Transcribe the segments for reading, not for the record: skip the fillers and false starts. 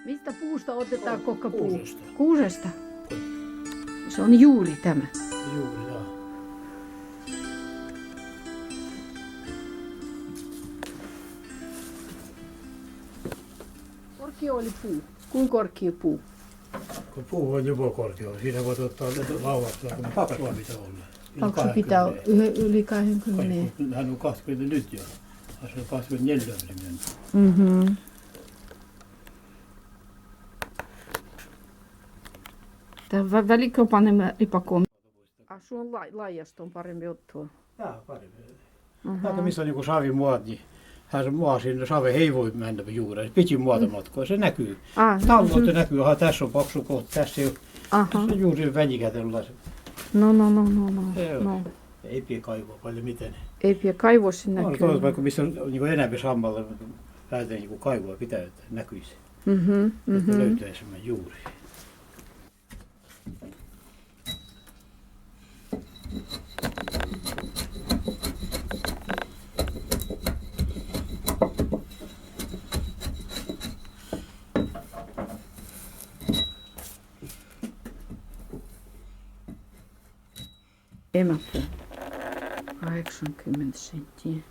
Mistä puusta otetaan kokkapuu? Kuusesta. Kuusesta. Se on juuri tämä. Juuri, joo. Korkea oli puu. Kuinka korkea puu? Kun puu on jo korkea, siinä voit ottaa laudaksi, kun paksu pitää olla. Paksu pitää olla yli 20. Hän on 20 nyt jo. Se on 24 mennyt. Mhm. Tämä välikö panemme ripakoon. Asu on laajasta on parempi ottaa. Jaa, parempi. Vaikka missä on joku savimuot, niin hän maa sinne savi ei voi mennä juureen. Pitkin muuta matkoa, se näkyy. Talloilta näkyy, tässä on paksu kohta, tässä on juuri välikätellä. No. Ei pidä kaivaa paljon mitään. Ei pidä kaivaa sinne On näkyy. toisaalta vaikka missä on niin enemmän sammalla, päätään niin kaivaa pitää, että näkyisi. Että löytäisi semmoinen juuri. Emäpuu. 80 senttiä.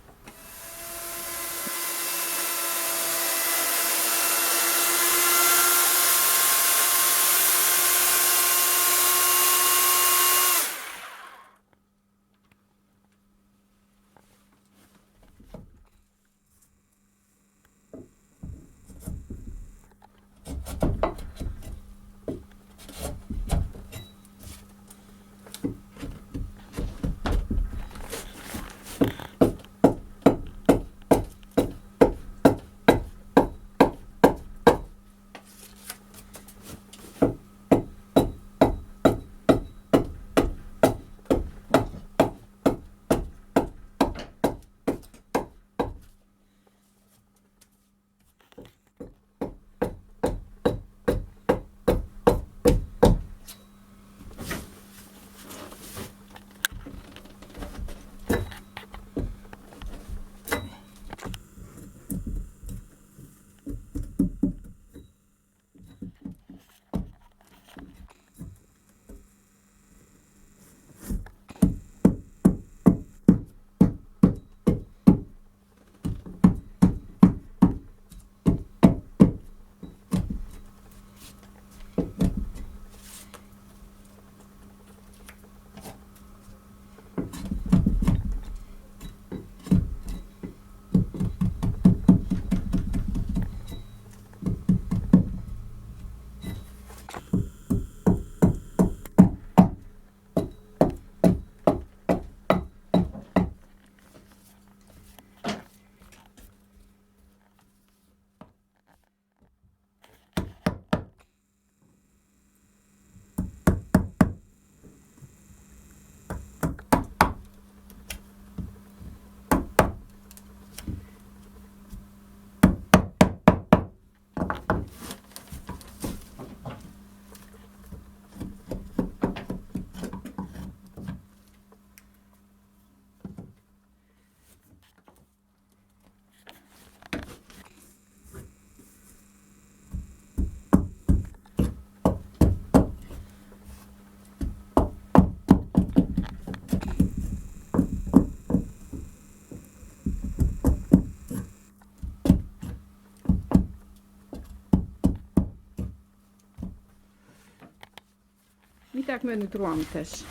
Mitäkö me nyt ruoamme tässä?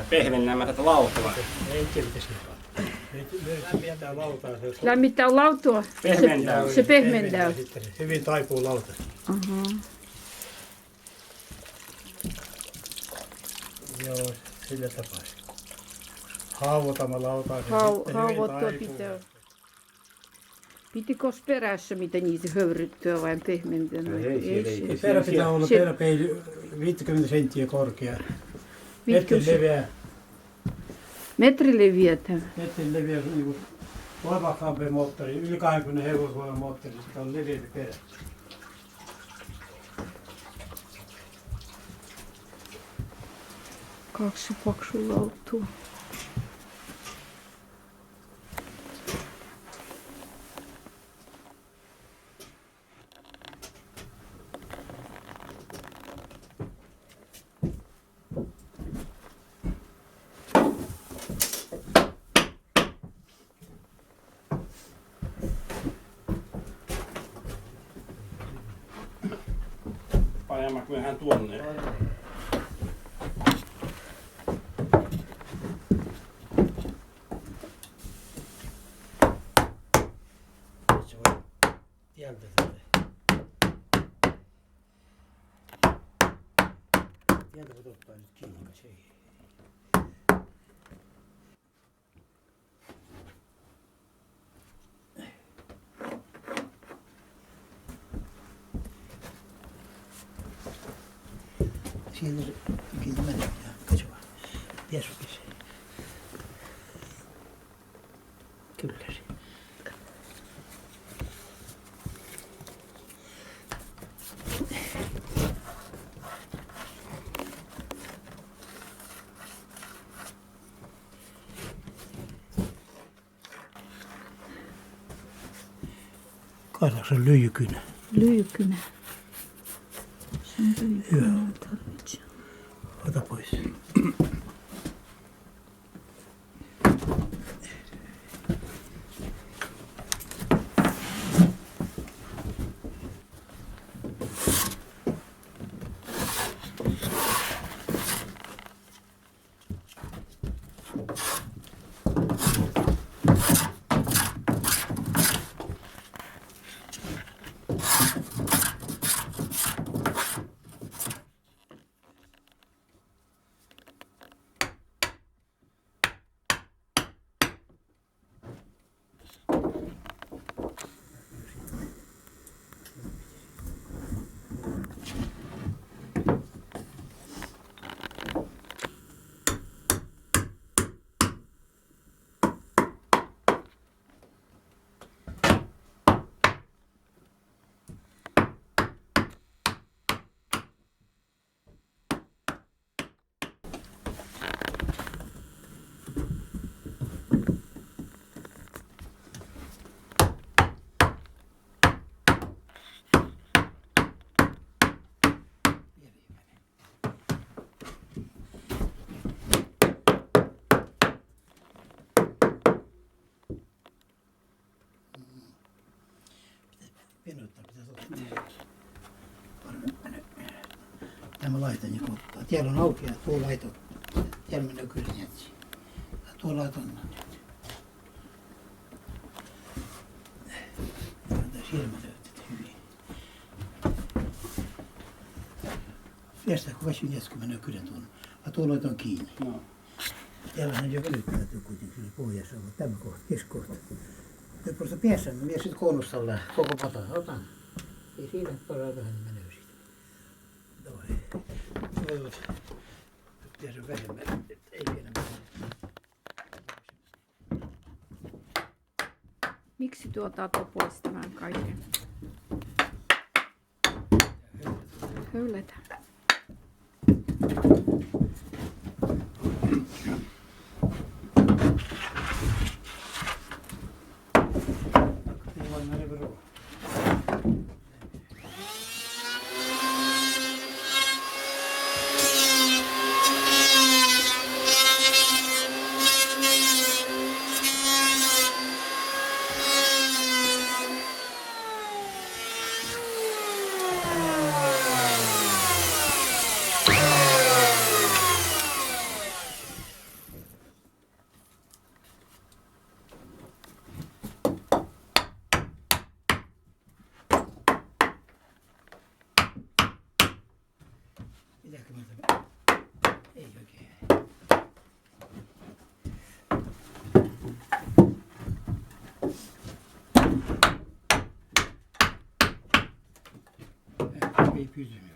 Pehmennämme tätä lautaa. Ei tietysti. Lämmittää lautaa. Lämmittää lautua. Pehmentää. Se pehmentää. Sitten hyvin taipuu lauta. Joo, sillä tapaa. Haavoitamme lautaa. Haavoittua pitää. Pitikö perässä, mitä niitä höyryttyä vai pehmentää? Ei. Perä pitää olla peräpeili 50 senttiä korkea. Metrin leveä. Metri leviä tämä. Metrin leveä niin voimakkaampi moottori. Yli 20 hevosvoiman moottori. Sitä on leveämpi perä. Kaksi paksua lautua. Kyllähän tuonne. Se voi tieltä tälle. Tieltä voit ottaa nyt kiinni, se ei. Sieltä se kiinni menee. Katso vaan. Piessukin se. Kyllä se. Kaatako se lyijykynä? Lyijykynä. Se on lyijykynä tarvitsee. Ota pois. Pienottaa pitää Tämä laitan ja ottaa. Täällä on auki ja tuo laiton. Täällä menee kyllä jätsi. Tuo laiton. Tämä silmät löytyy hyvin. Päästään kun väsyn jätsi, kun menee kyllä tuonne. Tuo laiton kiinni. No. Täällä on jo välyttävät kuitenkin siinä pohjassa, mutta tämä kohta, keskohta. Nyt tuossa päässä, minä sitten koonnustalla koko pata. Otan. Ei siinä paljon vähän menee siitä. Noin. Toivot. Nyt pääsen vähemmän. Ei vielä Miksi otat pois tämän kaiken? Höyletään. Pitääkö mä ei oikein. Ei pysy minulle.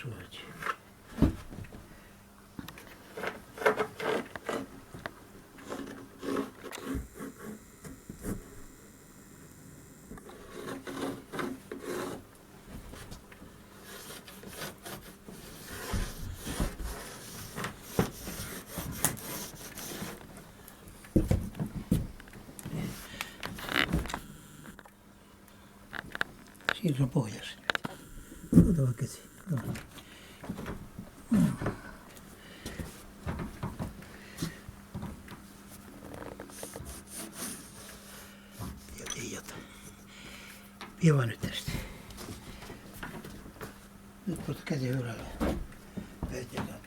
suoji. Siinä se on pohjassa. Ota vaan käsi. Ei ota. Vie vaan nyt tästä. Nyt puhuta käsi ylälle. Väitä katsoa.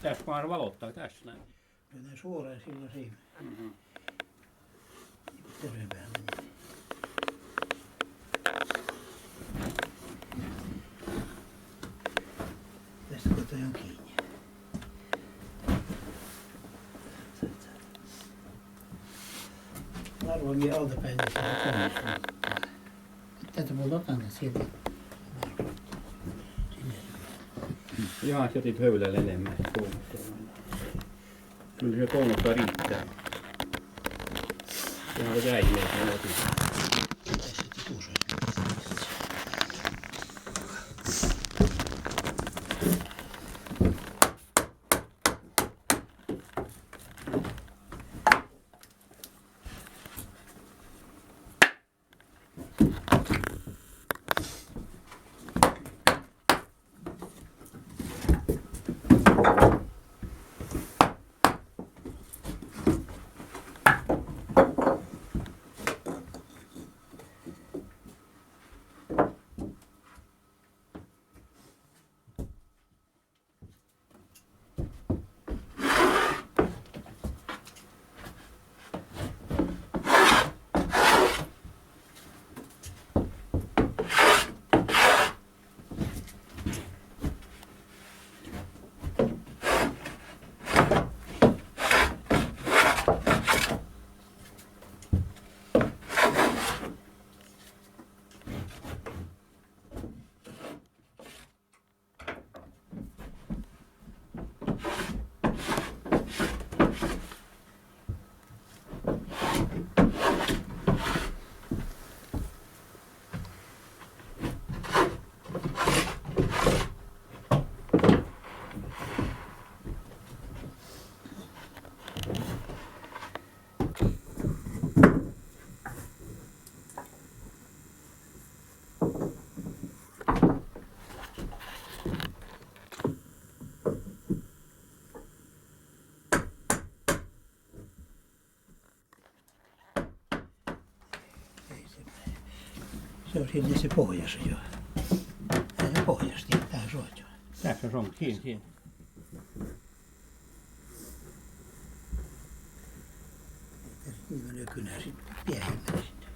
Tässä kun valottaa tässä näin. Mennään suoraan silloin siinä. Terveempää. Tästä kotoja on kiinni. Arvoin altapäin, niin se on onnistunut. Tätä mulla otan sieltä. Ihan se otit höylälle enemmän. Kyllä se koulussa riittää. Ihan jäi meitä otin. Se on sinne se pohjassa jo. Tämä pohjasti, tähän soit jo. Tässä on siinä. Niin menee kynä sitten pienimmän sitten.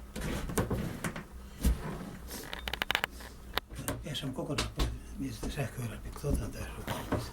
Mies on kokonaan pois, mistä sähköläpi, otan tässä rukallissa.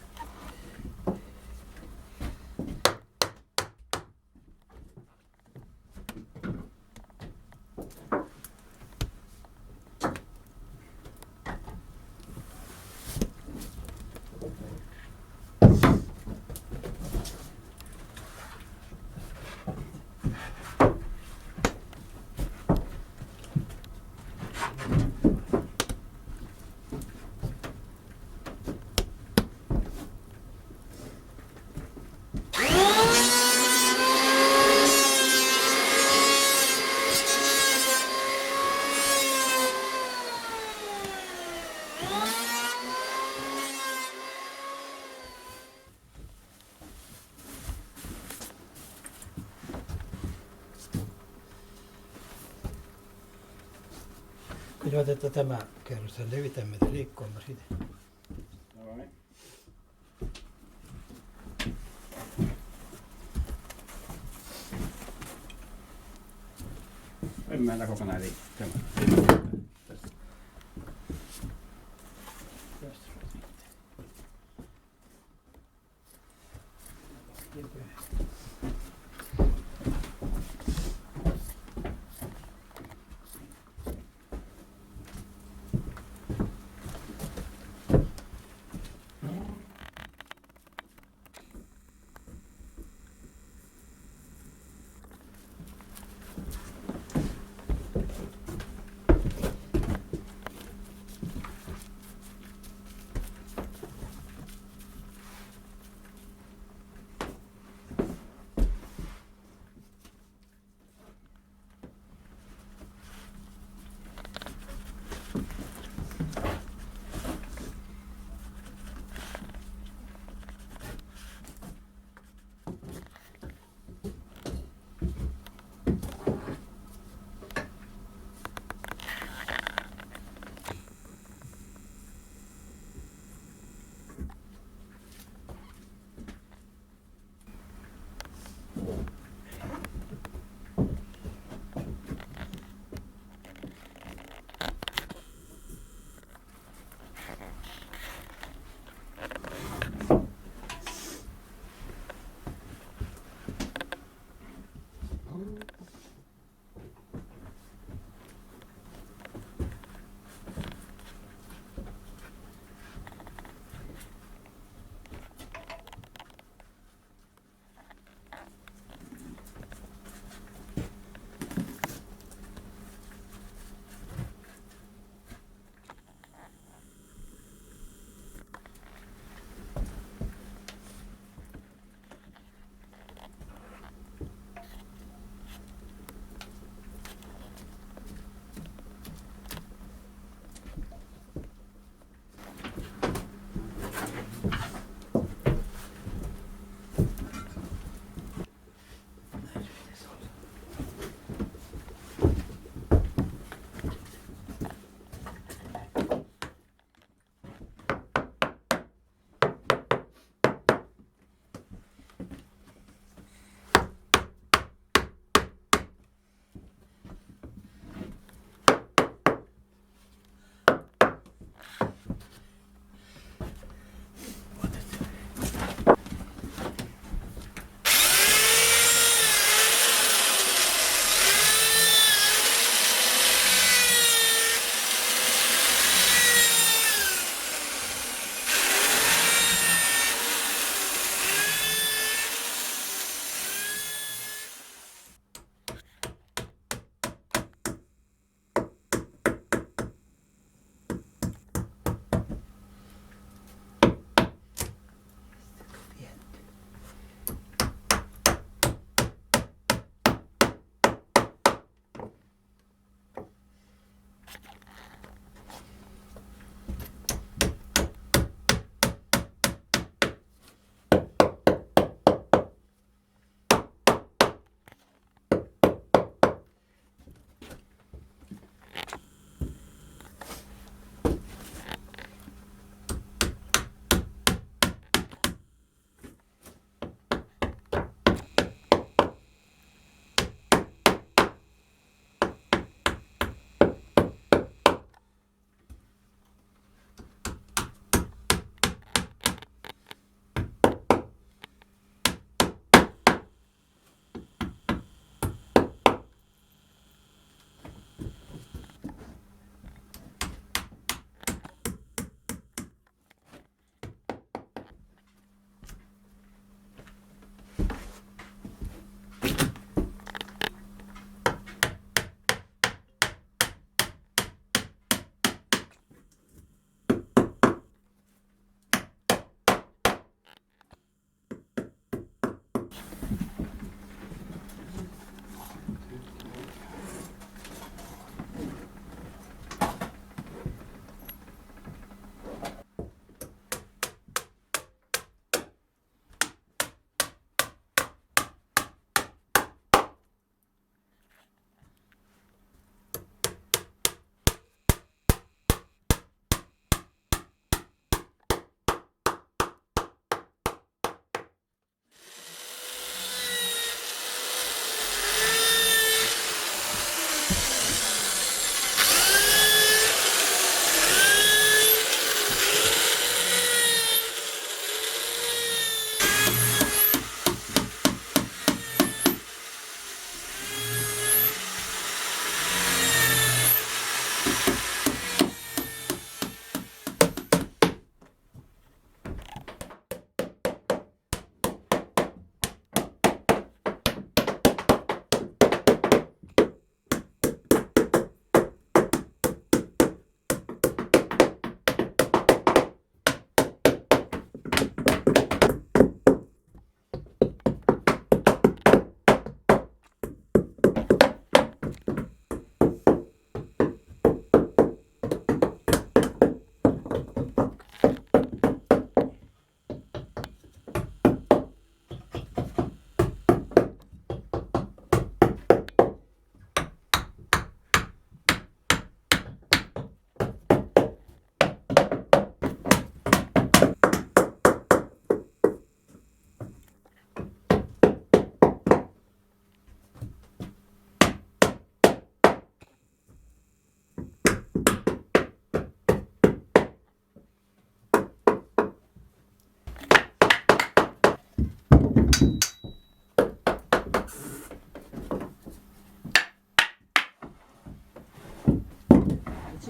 Kyllä otetaan tämä kerros ja levitämme liikkumaan siitä. Noin. En mä kokonaan liikkuu. Tästä.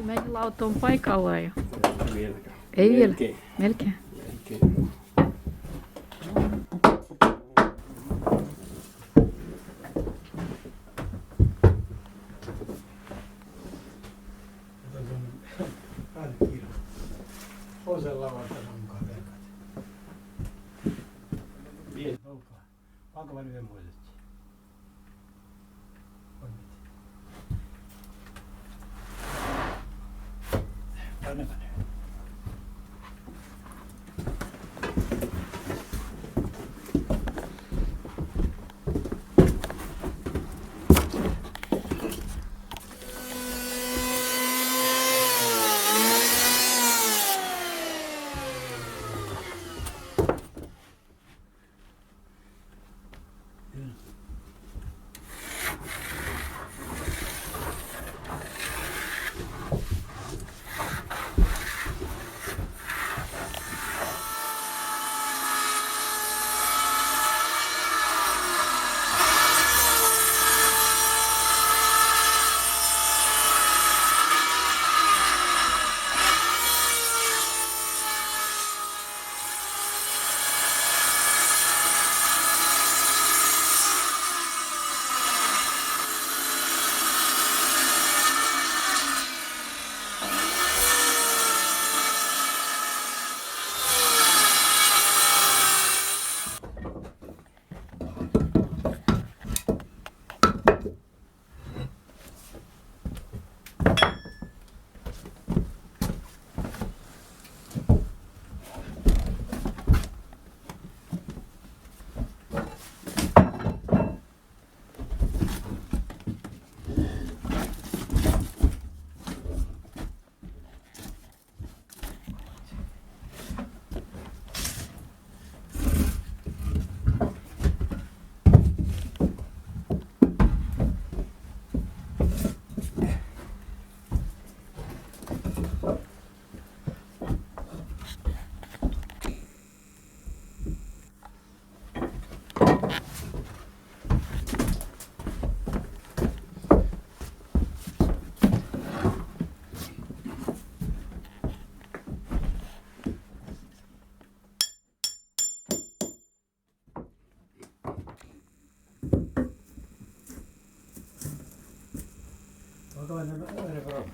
Meidän lauto on paikallaan jo. Vieläkään. Ei vielä. Melkein. Melkein. Melkein. Toisella lavalla sanonkaan verkat. Pieni olkaa. Panko mä nyt muistettiin? On nyt. Tänne mä nyt. Toinen ääripäivä.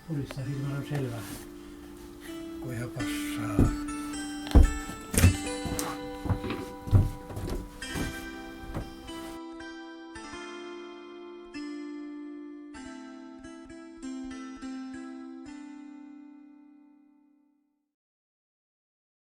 Purissa silmä on selvä.